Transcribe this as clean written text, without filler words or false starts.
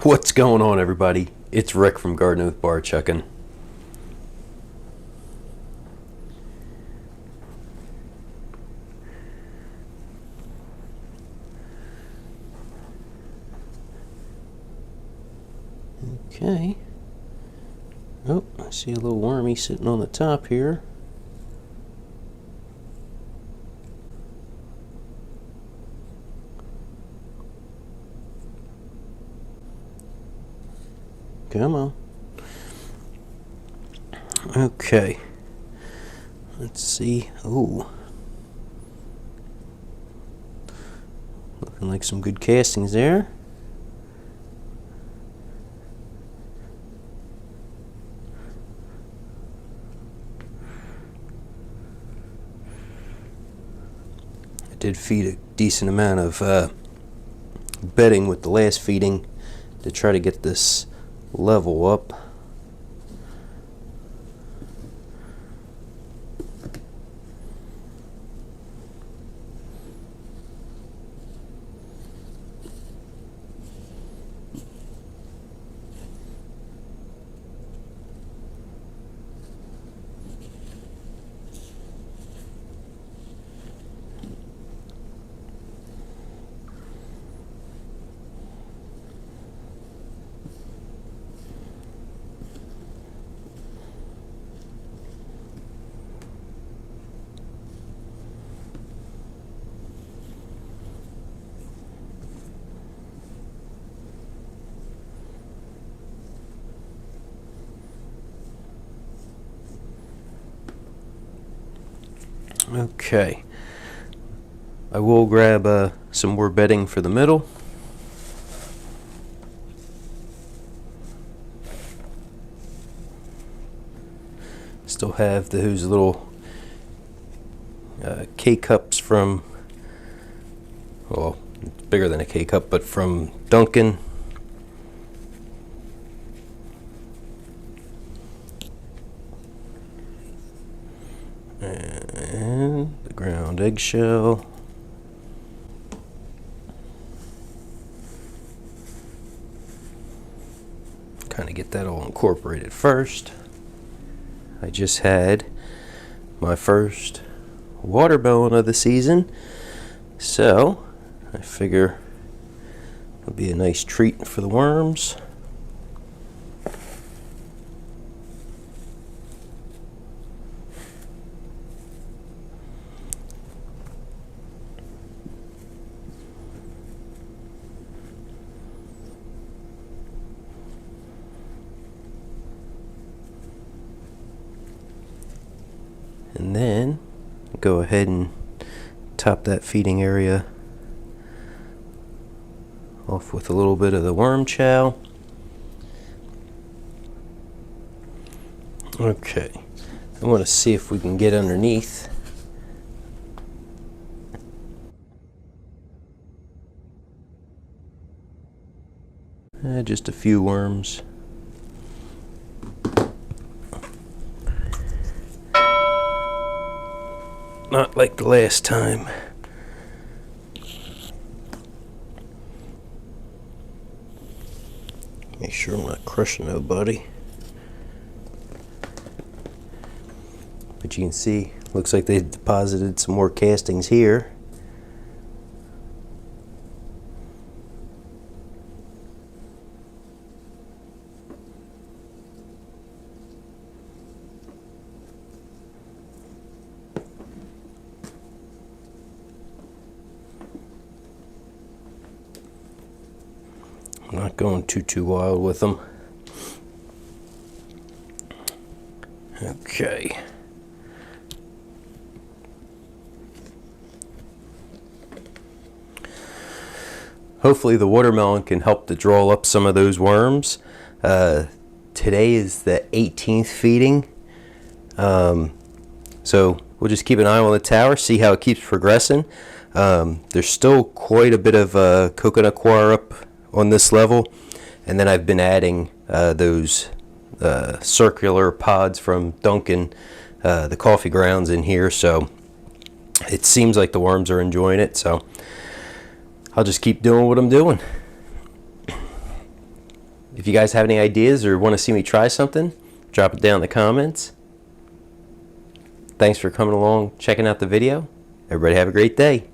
What's going on, everybody? It's Rick from Gardening with Barchuckin. Okay. Oh, I see a little wormy sitting on the top here. Come on. Okay. Let's see. Oh. Looking like some good castings there. I did feed a decent amount of bedding with the last feeding to try to get this level up. Okay, I will grab some more bedding for the middle. Still have those little K-cups from, well, it's bigger than a K-cup, but from Dunkin'. And the ground eggshell. Kind of get that all incorporated first. I just had my first watermelon of the season, so I figure it'll be a nice treat for the worms. And then go ahead and top that feeding area off with a little bit of the worm chow. Okay, I want to see if we can get underneath. Just a few worms. Not like the last time. Make sure I'm not crushing nobody. But you can see, looks like they deposited some more castings here. I'm not going too wild with them. Okay. Hopefully the watermelon can help to draw up some of those worms. Today is the 18th feeding. So we'll just keep an eye on the tower, see how it keeps progressing. There's still quite a bit of coconut coir up on this level, and then I've been adding those circular pods from Dunkin', the coffee grounds in here, so it seems like the worms are enjoying it, so I'll just keep doing what I'm doing. If you guys have any ideas or want to see me try something, drop it down in the comments. Thanks for coming along, checking out the video. Everybody have a great day.